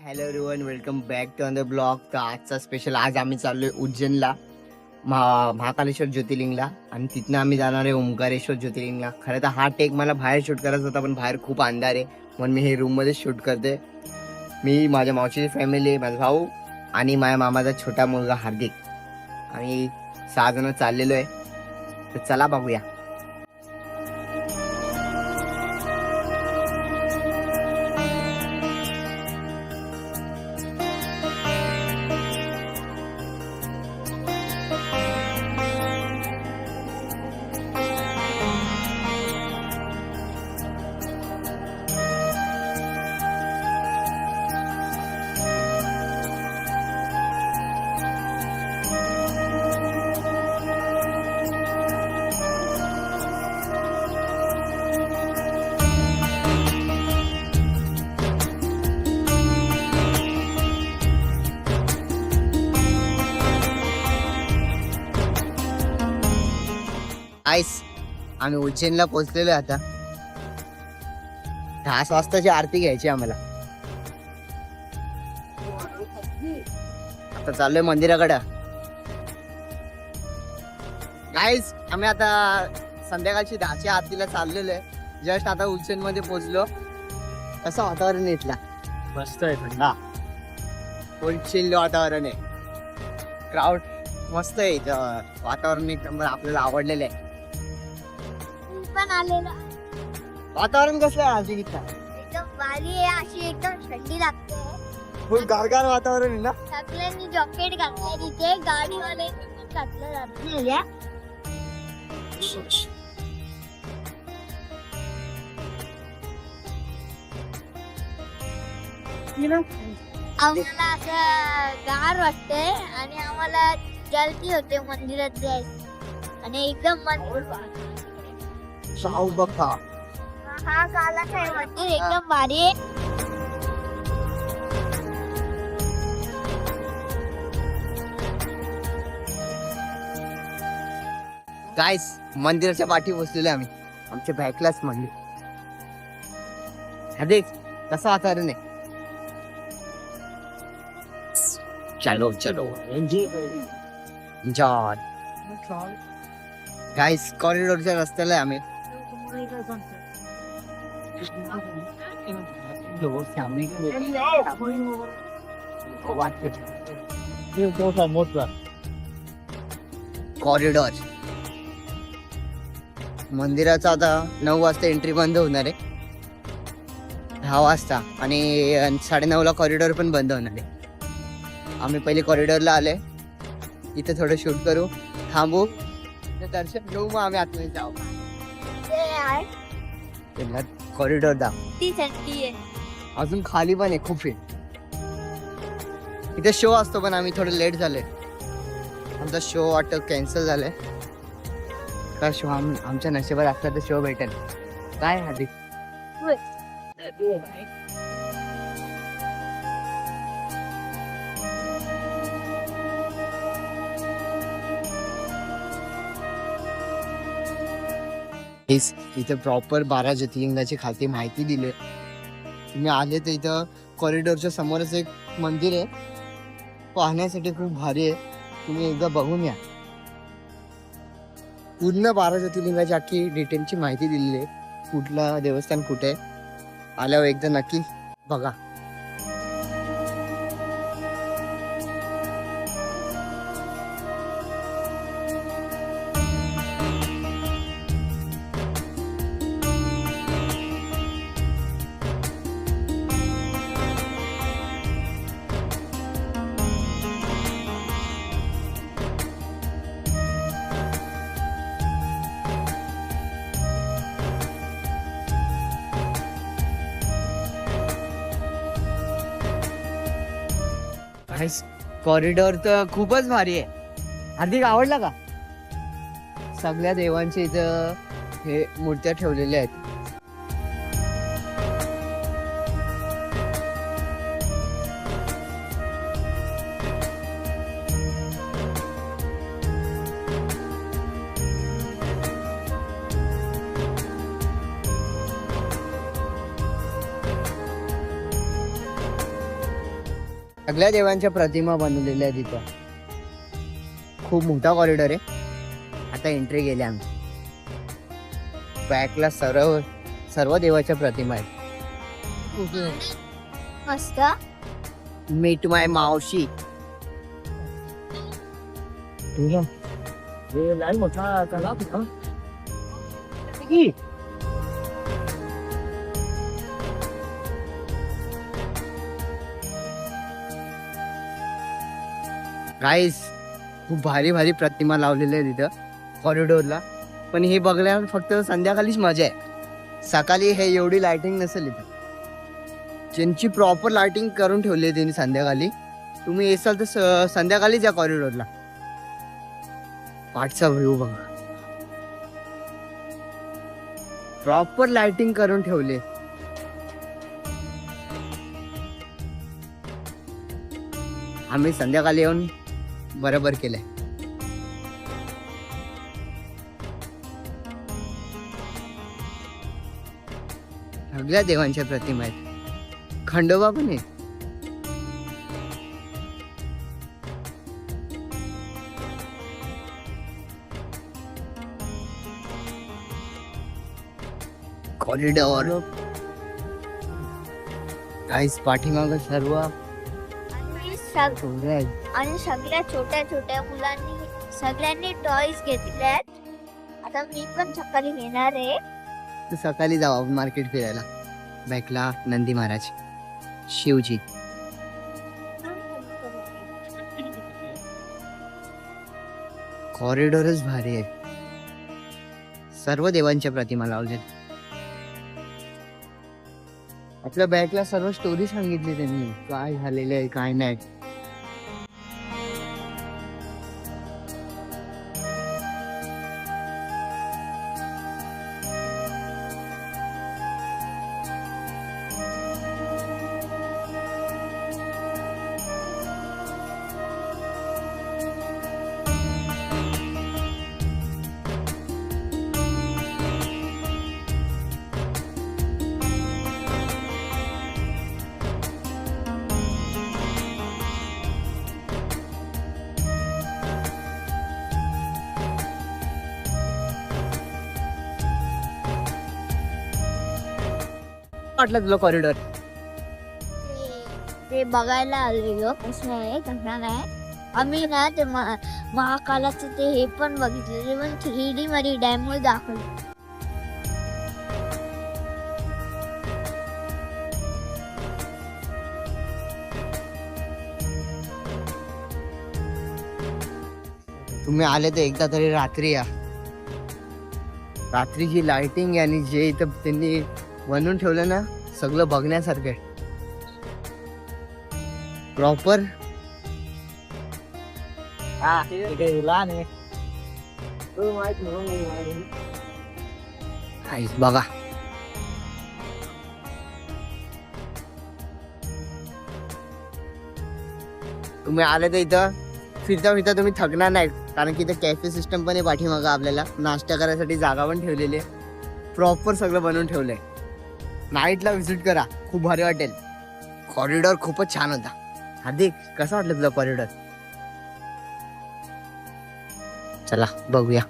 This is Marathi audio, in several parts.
Hello everyone, welcome back to another blog. तर आजचा स्पेशल, आज आम्ही चाललोय उज्जैनला, महाकालेश्वर ज्योतिर्लिंगला, आणि तिथनं आम्ही जाणार आहे ओंकारेश्वर ज्योतिर्लिंगला. खरं तर हा टेक मला बाहेर शूट करायचा होता, पण बाहेर खूप अंधार आहे, म्हणून मी हे रूममध्ये शूट करते. मी, माझ्या मावशीची फॅमिली, माझा भाऊ आणि माझ्या मामाचा छोटा मुलगा हार्दिक, आम्ही 6 जण चाललेलो आहे. तर चला बघूया. आईस, आम्ही उज्जैनला पोहोचलेलो आता. 10 वाजताची आरती घ्यायची आम्हाला. आता चाललोय मंदिराकडे. गाईस, आम्ही आता संध्याकाळची 10च्या आरतीला चाललेलो आहे. जस्ट आता उज्जैन मध्ये पोहोचलो. कसं वातावरण आहे इथला? मस्त आहे, थंडा. फुल चिल्ड वातावरण आहे. क्राऊड मस्त आहे इथं. वातावरण एकदम आपल्याला आवडलेलं आहे. पण आलेला वातावरण कसलं आहे आज इथं? एकदम भारी आहे. अशी एकदम थंडी लागते. फुल गारगार वातावरण आहे ना. सगळ्यांनी जॉकेट घातलंय. तिथे गाडीवाले घातलं जात. आम्हाला असं गार वाटतंय आणि आम्हाला जलती होते मंदिरात जायचं. आणि एकदम शाहू बघा. हा कालाच आहे मंदिर, एकदम भारी आहे. गाईस, मंदिराच्या पाठी बसलेलो आम्ही. आमच्या बॅकलाच मंदिर. हा देख कसं वातावरण आहे. चलो चलो एन्जॉय. गाईस, कॉरिडॉरच्या रस्त्याला आहे आम्ही. कॉरिडॉर मंदिराचा आता 9 वाजता एंट्री बंद होणार आहे. 10 वाजता आणि 9:30ला कॉरिडॉर पण बंद होणार आहे. आम्ही पहिले कॉरिडॉरला आले. इथे थोडं शूट करू, थांबू, दर्शन घेऊ, मग आम्ही आतमध्ये जाऊ. कॉरिडॉर दा ती थंडी आहे. अजून खाली पण आहे खूप आहे. इथे शो असतो, पण आम्ही थोडं लेट झाले. आमचा शो वाटतं कॅन्सल झालाय. का शो आमच्या नशिबात असला तर शो भेटेल. काय आधी इथे प्रॉपर 12 ज्योतिर्लिंगाची खाती माहिती दिली. तुम्ही आले तर इथं कॉरिडॉरच्या समोरच एक मंदिर आहे, पाहण्यासाठी खूप भारी आहे. तुम्ही एकदा बघून या. पूर्ण 12 ज्योतिर्लिंगाची अख्खी डिटेलची माहिती दिलेली आहे. कुठला देवस्थान कुठे आहे, आल्यावर एकदा नक्की बघा. कॉरिडॉर तर खूपच भारी आहे. हार्दिक, आवडला का? सगळ्या देवांच्या इथं हे मूर्त्या ठेवलेल्या आहेत. सगळ्या देवांच्या प्रतिमा बनवलेल्या आहेत तिथं. खूप मोठा कॉरिडॉर आहे. आता एंट्री केली आम्ही. बॅकला सर्व देवाच्या प्रतिमा आहेत. मस्त. मीट माय मावशी. गाईस खूप भारी भारी प्रतिमा लावलेल्या आहेत तिथं कॉरिडोरला. पण हे बघण्यावर फक्त संध्याकाळीच मजा आहे. सकाळी हे एवढी लाइटिंग नसेल इथं. ज्यांची प्रॉपर लाइटिंग करून ठेवली आहे त्यांनी संध्याकाळी. तुम्ही येसाल तर संध्याकाळीच या कॉरिडोरला. पाठचा व्ह्यू बघा. प्रॉपर लाइटिंग करून ठेवले. आम्ही संध्याकाळी येऊन बरोबर केलंय. सगळ्या देवांच्या प्रतिमा आहेत. खंडोबा पण आहे. कॉरिडॉर गाईस पाठीमाग सर्व आणि सगळ्या छोट्या छोट्या मुलांनी सगळ्यांनी टॉयज घेतले आहेत. आता मी पण सकाळी घेणार आहे. तर सकाळी जाऊ आपण मार्केट फिरायला. बॅकला नंदी महाराज, शिवजी. कॉरिडॉरच भारी आहे. सर्व देवांच्या प्रतिमा लावल्यात. आपल्या बॅकला सर्व स्टोरी सांगितली त्यांनी, काय झालेलं आहे काय नाही. वाटलं तुला कॉरिडॉर? ते बघायला आलेलो. कसं आहे कसं नाही. आम्ही ना ते महाकालाचं ते हे पण बघितलेले, पण 3D मध्ये डॅम दाखवलं. तुम्ही आले तर एकदा तरी रात्री या. रात्रीची लाइटिंग आणि जे इथं त्यांनी बनवून ठेवलं ना, सगळं बघण्यासारखं आहे. प्रॉपर बघा. तुम्ही आले तर इथं फिरता फिरता तुम्ही थकणार नाही, कारण की इथं कॅफे सिस्टम पण आहे पाठीमागं. आपल्याला नाश्ता करायसाठी जागा पण ठेवलेली आहे. प्रॉपर सगळं बनवून ठेवलंय. नाईटला व्हिजिट करा, खूप भारी वाटेल. कॉरिडॉर खूपच छान होता. हार्दिक, कसं वाटलं तुला कॉरिडॉर? चला बघूया.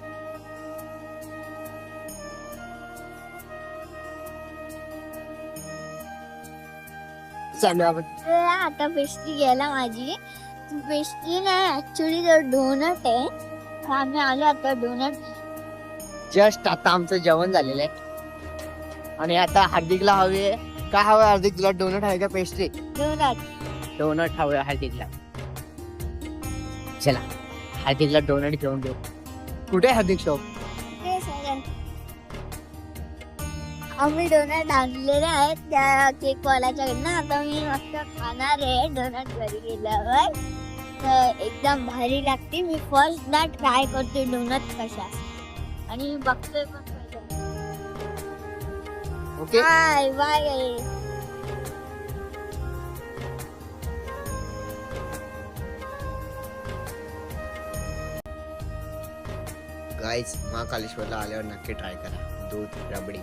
चालू आपण. आता पेस्ट्री घ्यायला माझी. पेस्ट्री नाही, ऍक्च्युली तर डोनट आहे. आम्ही आलो आता डोनट. जस्ट आता आमचं जेवण झालेलं आहे आणि आता हार्दिकला हवे. काय हवं हार्दिक तुला? डोनट हवे का पेस्ट्री? डोनट. डोनट हवे हार्दिकला. चला हार्दिकला डोनट घेऊन देऊ. कुठे आहे हार्दिक शॉप? आम्ही डोनट आणलेले आहेत त्या केक वाल्याच्याकडनं. आता मी मस्त खाणार आहे डोनट घरी गेल्यावर. तर एकदम भारी लागते. मी फर्स्ट ना ट्राय करते डोनट कशा, आणि बघतोय पण. Okay bye bye. गाईज, महाकालेश्वरला आल्यावर नक्की ट्राय करा दूध रबडी.